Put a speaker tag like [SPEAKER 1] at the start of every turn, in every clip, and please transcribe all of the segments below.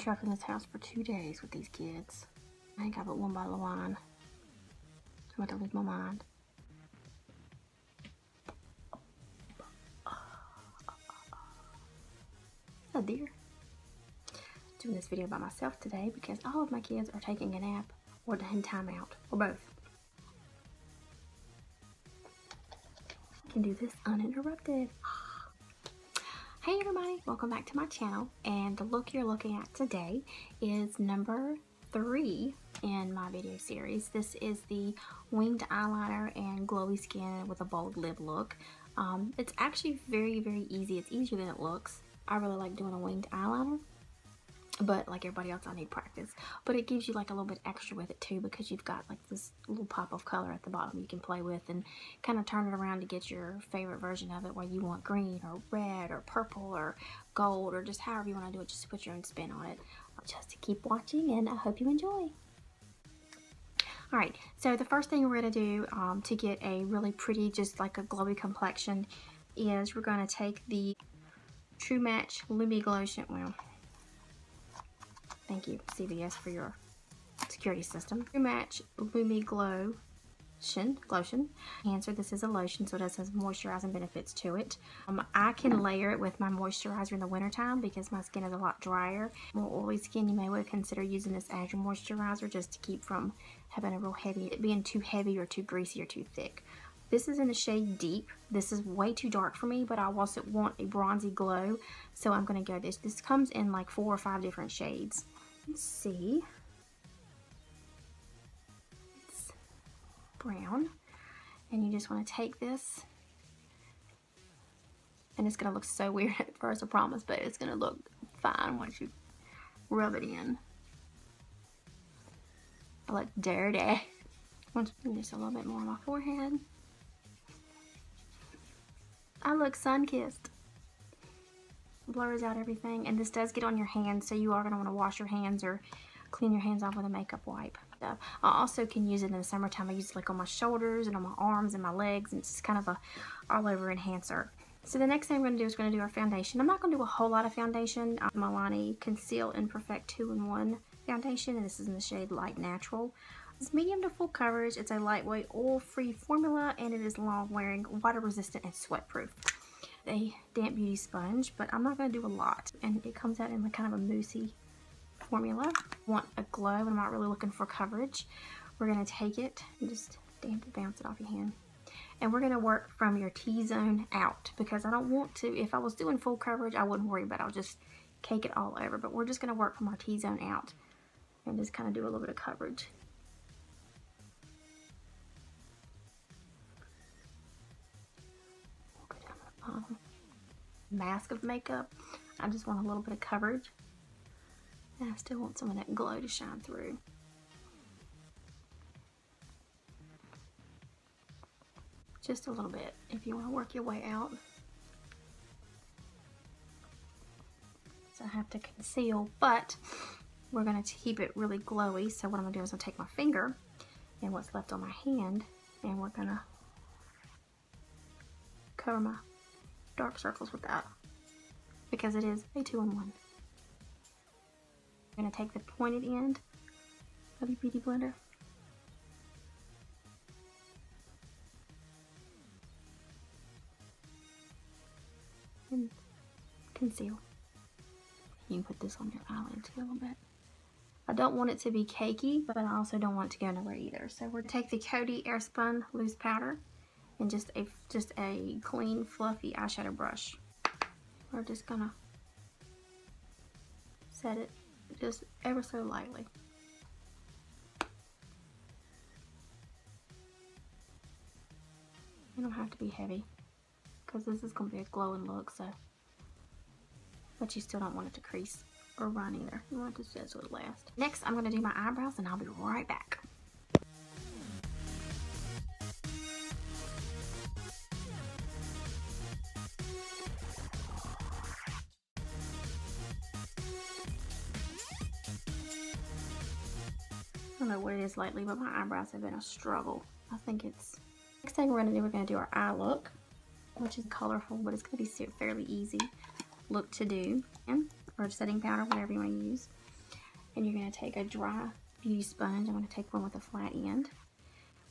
[SPEAKER 1] trapped in this house for 2 days with these kids. I ain't got but one bottle of wine. I'm about to lose my mind. Oh dear. Doing this video by myself today because all of my kids are taking a nap or in timeout, or both. I can do this uninterrupted. Hey everybody, welcome back to my channel, and the look you're looking at today is number 3 in my video series. This is the winged eyeliner and glowy skin with a bold lid look. It's actually very easy. It's easier than it looks. I really like doing a winged eyeliner, but like everybody else, I need practice. But it gives you like a little bit extra with it too, because you've got like this little pop of color at the bottom you can play with and kind of turn it around to get your favorite version of it, where you want green or red or purple or gold, or just however you want to do it. Just put your own spin on it. Just keep watching, and I hope you enjoy. Alright, so the first thing we're going to do to get a really pretty, just like a glowy complexion, is we're going to take the True Match Lumi Glotion. Well, thank you, CVS, for your security system. True Match Lumi Glotion Enhancer. This is a lotion, so it does have moisturizing benefits to it. I can layer it with my moisturizer in the wintertime because my skin is a lot drier. More oily skin, you may want to consider using this as your moisturizer, just to keep from having a real heavy, it being too heavy or too greasy or too thick. This is in the shade Deep. This is way too dark for me, but I also want a bronzy glow, so I'm going to go this. This comes in like 4 or 5 different shades. Let's see. It's brown. And you just want to take this. And it's going to look so weird at first, I promise, but it's going to look fine once you rub it in. I look dirty. Just a little bit more on my forehead. I look sun-kissed. Blurs out everything, and this does get on your hands, so you are going to want to wash your hands or clean your hands off with a makeup wipe. I also can use it in the summertime. I use it like on my shoulders and on my arms and my legs, and it's just kind of a all-over enhancer. So the next thing we're going to do is we're going to do our foundation. I'm not going to do a whole lot of foundation. Milani Conceal and Perfect 2-in-1 foundation, and this is in the shade Light Natural. It's medium to full coverage. It's a lightweight, oil-free formula, and it is long-wearing, water-resistant, and sweat-proof. A damp beauty sponge, but I'm not going to do a lot, and it comes out in like kind of a moussey formula. Want a glow, and I'm not really looking for coverage. We're going to take it and just bounce it off your hand, and we're going to work from your T-zone out, because I don't want to, if I was doing full coverage, I wouldn't worry about it. I'll just cake it all over, but we're just going to work from our T-zone out and just kind of do a little bit of coverage. Mask of makeup. I just want a little bit of coverage, and I still want some of that glow to shine through. Just a little bit if you want to work your way out. So I have to conceal, but we're going to keep it really glowy. So what I'm going to do is I'll take my finger and what's left on my hand, and we're going to cover my dark circles with that, because it is a 2-in-1. I'm going to take the pointed end of your beauty blender and conceal. You can put this on your eyelid too a little bit. I don't want it to be cakey, but I also don't want it to go nowhere either. So we're going to take the Coty Airspun loose powder and just a clean, fluffy eyeshadow brush. We're just gonna set it just ever so lightly. You don't have to be heavy, because this is gonna be a glowing look. So, but you still don't want it to crease or run either. You want it to just so it lasts. Next, I'm gonna do my eyebrows, and I'll be right back. I don't know what it is lately, but my eyebrows have been a struggle. I think it's... Next thing we're going to do our eye look, which is colorful, but it's going to be fairly easy look to do. Or setting powder, whatever you want to use. And you're going to take a dry beauty sponge. I'm going to take one with a flat end.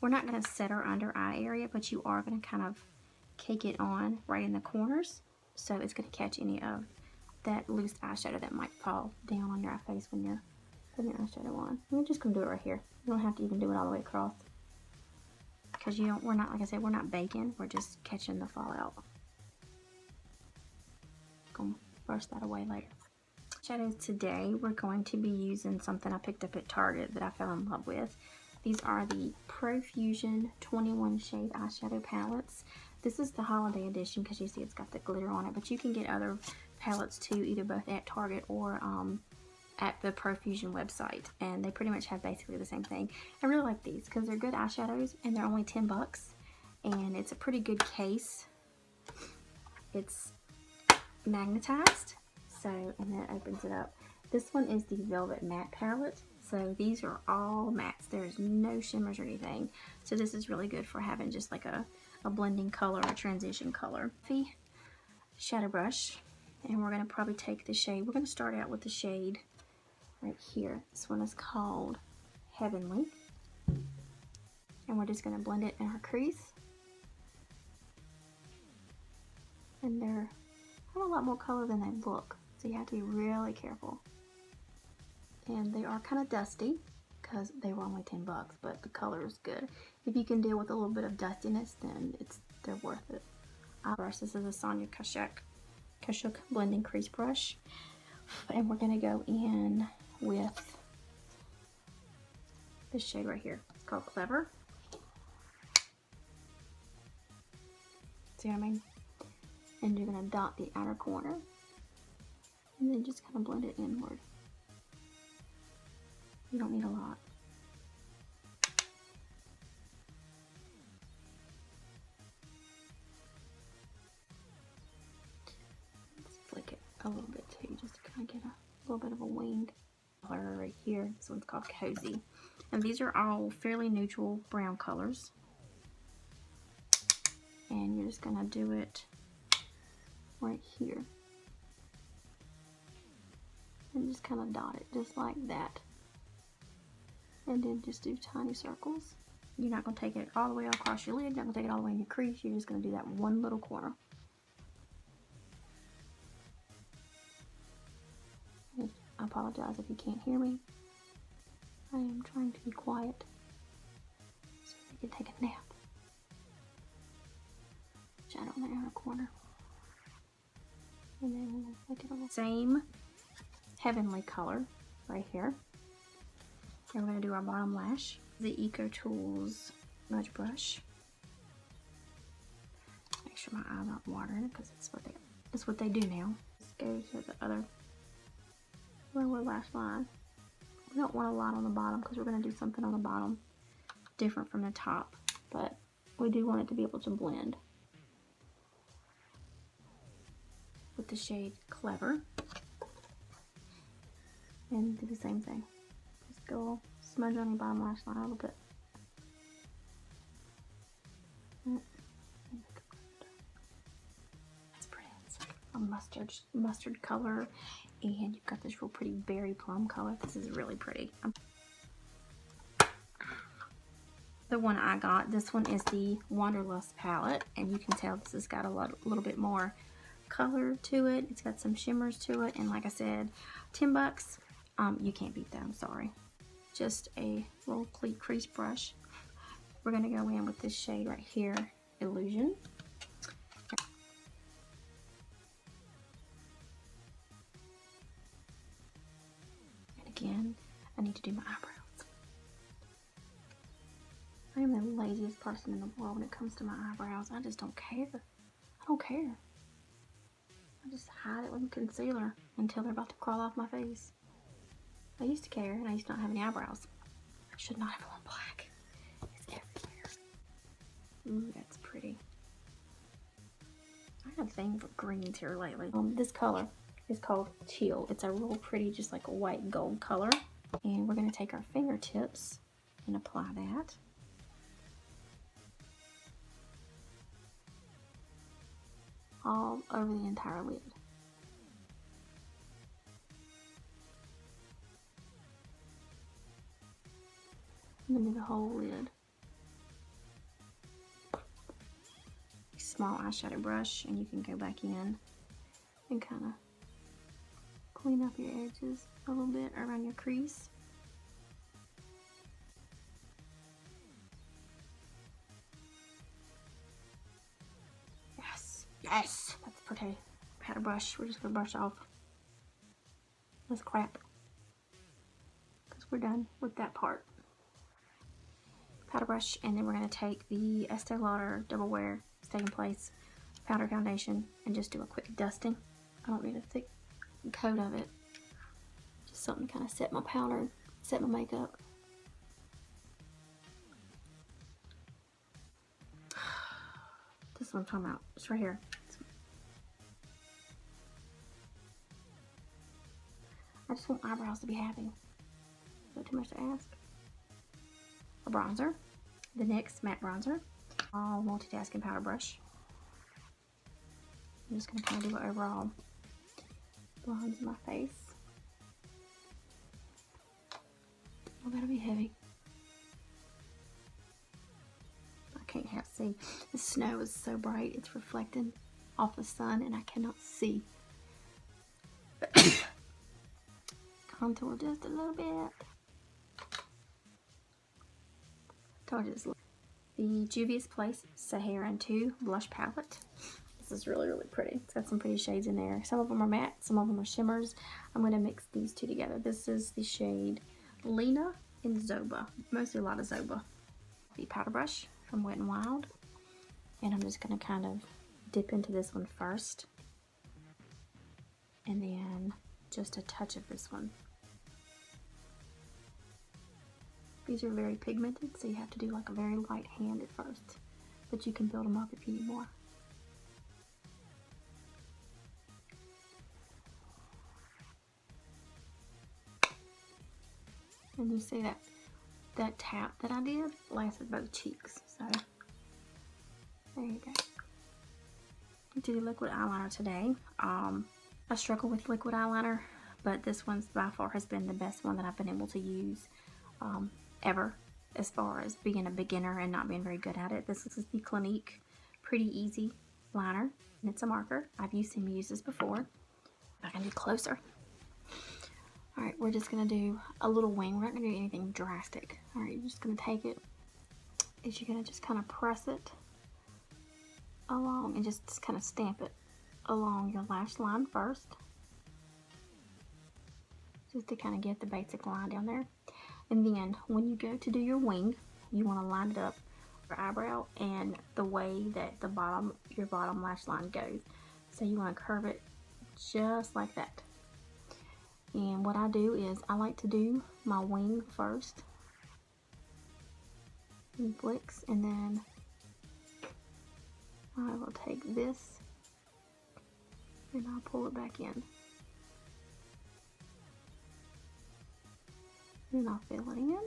[SPEAKER 1] We're not going to set our under eye area, but you are going to kind of cake it on right in the corners, so it's going to catch any of that loose eyeshadow that might fall down on your face when you're putting your eyeshadow on. We're just going to do it right here. You don't have to even do it all the way across, because we're not, like I said, we're not baking. We're just catching the fallout. Gonna brush that away later. Shadows today, we're going to be using something I picked up at Target that I fell in love with. These are the Profusion 21 shade eyeshadow palettes. This is the holiday edition because you see it's got the glitter on it, but you can get other palettes too, either both at Target or at the Profusion website, and they pretty much have basically the same thing. I really like these because they're good eyeshadows and they're only 10 bucks, and it's a pretty good case. It's magnetized, so, and then it opens it up. This one is the Velvet Matte palette, so these are all mattes. There's no shimmers or anything, so this is really good for having just like a blending color or transition color. Shadow brush, and we're going to probably take the shade. We're going to start out with the shade right here. This one is called Heavenly, and we're just going to blend it in our crease. And they're have a lot more color than they look, so you have to be really careful. And they are kind of dusty because they were only 10 bucks, but the color is good. If you can deal with a little bit of dustiness, then they're worth it. This is a Sonia Kashuk blending crease brush, and we're going to go in with this shade right here. It's called Clever. See what I mean? And you're going to dot the outer corner and then just kind of blend it inward. You don't need a lot. Let's flick it a little bit too, just to kind of get a little bit of a wing. Color right here, this one's called Cozy. And these are all fairly neutral brown colors. And you're just going to do it right here, and just kind of dot it just like that, and then just do tiny circles. You're not going to take it all the way across your lid, you're not going to take it all the way in your crease, you're just going to do that one little corner. I apologize if you can't hear me. I am trying to be quiet so I can take a nap. Shadow in the outer corner. And then we're going to flick it on the same Heavenly color right here. And we're going to do our bottom lash. The Eco Tools smudge brush. Make sure my eyes aren't watering because it's what they do now. Let's go to the other lower lash line. We don't want a lot on the bottom because we're going to do something on the bottom different from the top, but we do want it to be able to blend. With the shade Clever, and do the same thing. Just go smudge on your bottom lash line a little bit. That's pretty. It's like a mustard color, and you've got this real pretty berry plum color. This is really pretty. The one I got, this one is the Wanderlust palette, and you can tell this has got a little bit more color to it. It's got some shimmers to it, and like I said, 10 bucks. You can't beat that, I'm sorry. Just a little crease brush. We're going to go in with this shade right here, Illusion. And again, I need to do my eyebrows. I am the laziest person in the world when it comes to my eyebrows. I just don't care. I don't care. I just hide it with concealer until they're about to crawl off my face. I used to care, and I used to not have any eyebrows. I should not have worn black. It's everywhere. Ooh, that's pretty. I have a thing for greens here lately. This color is called Teal. It's a real pretty, just like a white gold color. And we're going to take our fingertips and apply that. All over the entire lid. I'm gonna do the whole lid. Small eyeshadow brush, and you can go back in and kind of clean up your edges a little bit around your crease. Yes, yes, that's pretty. Powder brush, we're just gonna brush off this crap because we're done with that part. Powder brush, and then we're gonna take the Estee Lauder Double Wear Stay in Place powder foundation and just do a quick dusting. I don't need a thick coat of it. Just something to kind of set my powder, set my makeup. This is what I'm talking about. It's right here. I just want eyebrows to be happy. Is that too much to ask? A bronzer. The NYX matte bronzer. All multitasking powder brush. I'm just going to kind of do an overall bronze in my face. Oh, that'll be heavy. I can't see. The snow is so bright. It's reflecting off the sun and I cannot see. Contour just a little bit. Told you this. The Juvia's Place Saharan 2 blush palette. This is really, really pretty. It's got some pretty shades in there. Some of them are matte, some of them are shimmers. I'm going to mix these two together. This is the shade Lena in Zoba. Mostly a lot of Zoba. The powder brush from Wet n Wild. And I'm just going to kind of dip into this one first. And then just a touch of this one. These are very pigmented, so you have to do like a very light hand at first. But you can build them up if you need more. And you see that tap that I did lasted both cheeks. So there you go. Do liquid eyeliner today. I struggle with liquid eyeliner, but this one's by far has been the best one that I've been able to use ever, as far as being a beginner and not being very good at it. This is the Clinique Pretty Easy liner, and it's a marker. I've seen me use this before. I can do closer. Alright, we're just going to do a little wing. We're not going to do anything drastic. Alright, you're just going to take it. You're going to just kind of press it along and just kind of stamp it along your lash line first. Just to kind of get the basic line down there. And then when you go to do your wing, you want to line it up your eyebrow and the way that your bottom lash line goes. So you want to curve it just like that. And what I do is I like to do my wing first in flicks, and then I will take this and I'll pull it back in. And I'll fill it in.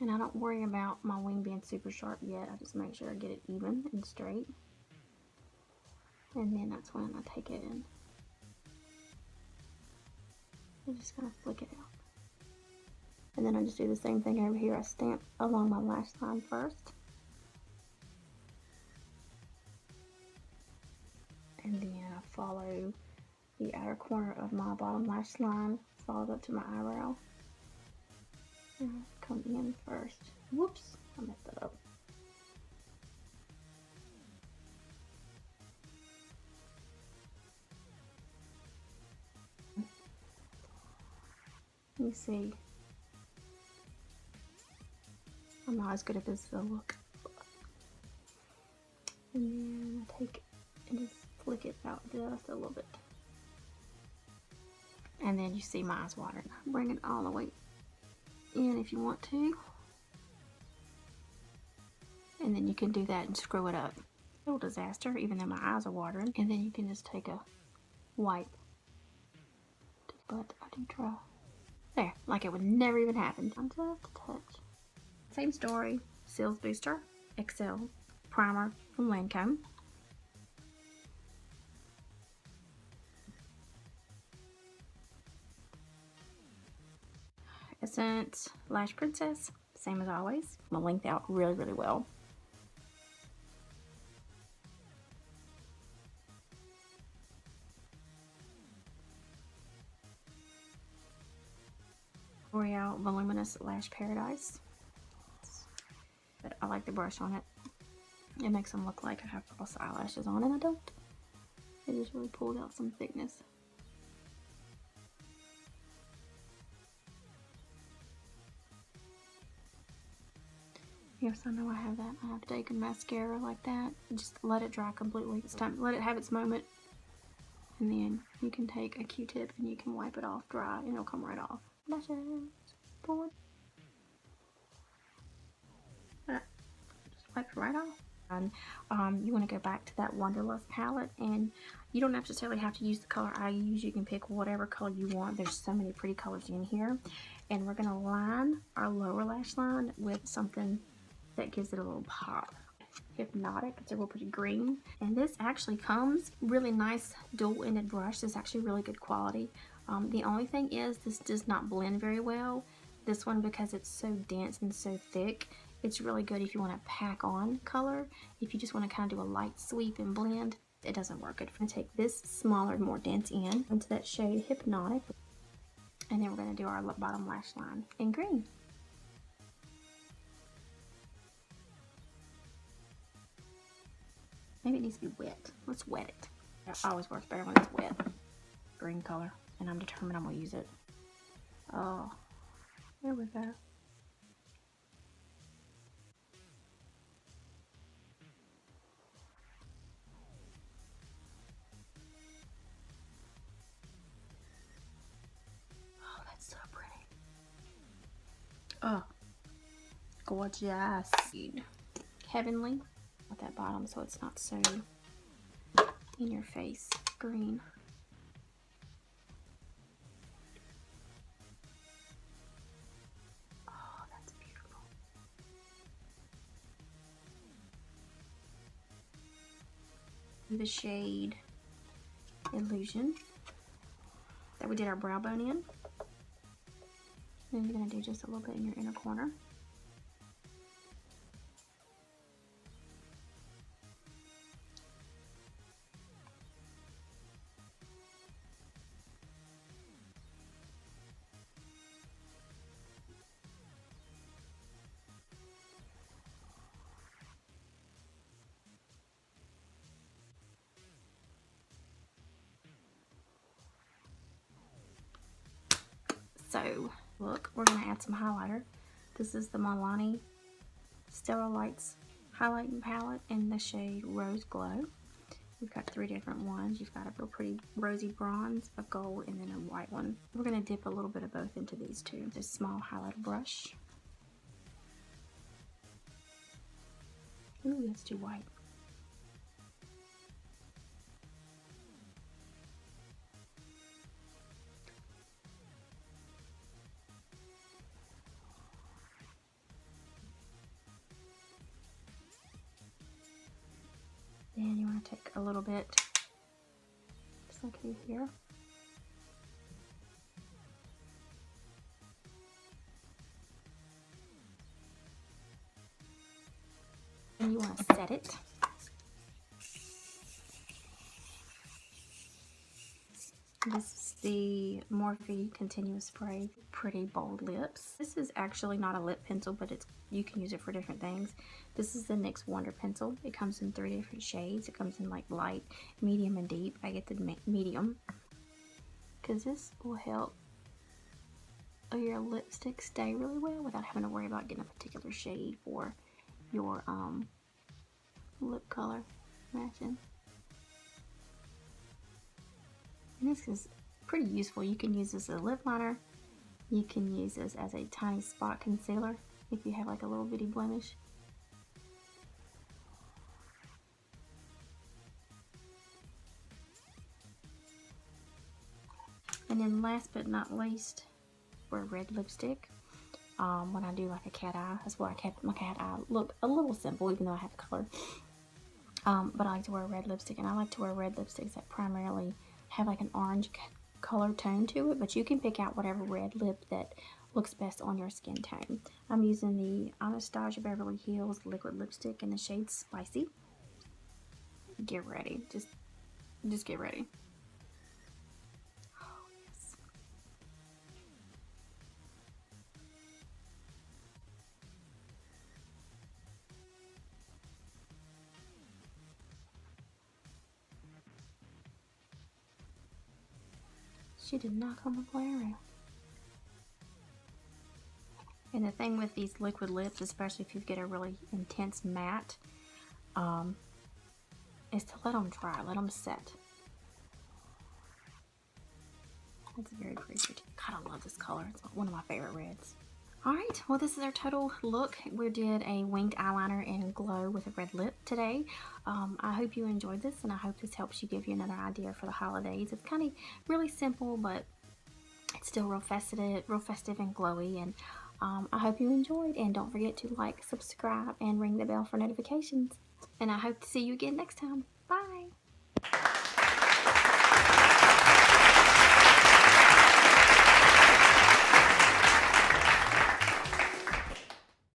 [SPEAKER 1] And I don't worry about my wing being super sharp yet. I just make sure I get it even and straight. And then that's when I take it in. I'm just gonna flick it out. And then I just do the same thing over here. I stamp along my lash line first. And then I follow the outer corner of my bottom lash line, follow up to my eyebrow. And I come in first. Whoops, I messed that up. You see, I'm not as good at this as I look. And then I take it and just flick it out just a little bit. And then you see my eyes watering. Bring it all the way in if you want to. And then you can do that and screw it up. No disaster, even though my eyes are watering. And then you can just take a wipe. But I do try. There, like it would never even happen. Just a touch. Same story. Cils Booster XL Primer from Lancome. Essence Lash Princess, same as always. I'm gonna length out really, really well. L'Oreal Voluminous Lash Paradise. But I like the brush on it. It makes them look like I have false eyelashes on, and I don't. It just really pulls out some thickness. Yes, I know I have that. I have to take a mascara like that. Just let it dry completely. It's time. Let it have its moment. And then you can take a Q-tip and you can wipe it off dry and it'll come right off. Lashes. Forward. Just wipe it right off. And you want to go back to that Wanderlust palette, and you don't necessarily have to use the color I use. You can pick whatever color you want. There's so many pretty colors in here. And we're going to line our lower lash line with something that gives it a little pop. Hypnotic. It's a real pretty green. And this actually comes really nice dual-ended brush. This is actually really good quality. The only thing is this does not blend very well. This one, because it's so dense and so thick, it's really good if you want to pack on color. If you just want to kind of do a light sweep and blend, it doesn't work good. I'm going to take this smaller, more dense end into that shade Hypnotic. And then we're going to do our bottom lash line in green. Maybe it needs to be wet. Let's wet it. It always works better when it's wet. Green color. And I'm determined I'm going to use it. Oh, there we go. Oh, that's so pretty. Oh, gorgeous. Heavenly at that bottom so it's not so in your face green. Oh, that's beautiful. The shade Illusion that we did our brow bone in. And you're going to do just a little bit in your inner corner. So, look, we're going to add some highlighter. This is the Milani Stellar Lights highlighting palette in the shade Rose Glow. We've got 3 different ones. You've got a real pretty rosy bronze, a gold, and then a white one. We're going to dip a little bit of both into these two. This small highlighter brush. Ooh, that's too white. Then you want to take a little bit, just like here. And you want to set it. This is the Morphe Continuous Spray Pretty Bold Lips. This is actually not a lip pencil, but you can use it for different things. This is the NYX Wonder Pencil. It comes in 3 different shades. It comes in like light, medium, and deep. I get the medium because this will help your lipstick stay really well without having to worry about getting a particular shade for your lip color matching. And this is pretty useful. You can use this as a lip liner. You can use this as a tiny spot concealer if you have like a little bitty blemish. And then last but not least, for a red lipstick, when I do like a cat eye, that's why I kept my cat eye look a little simple even though I have color. But I like to wear a red lipstick, and I like to wear red lipsticks that primarily have like an orange color tone to it, but you can pick out whatever red lip that looks best on your skin tone. I'm using the Anastasia Beverly Hills liquid lipstick in the shade Spicy. Get ready. Just get ready. Oh, yes. She did not come to play around. And the thing with these liquid lips, especially if you get a really intense matte, is to let them dry, let them set. It's very pretty. God, I love this color. It's one of my favorite reds. Alright, well this is our total look. We did a winged eyeliner and glow with a red lip today. I hope you enjoyed this, and I hope this helps you give you another idea for the holidays. It's kind of really simple, but it's still real festive and glowy. And I hope you enjoyed, and don't forget to like, subscribe, and ring the bell for notifications. And I hope to see you again next time. Bye!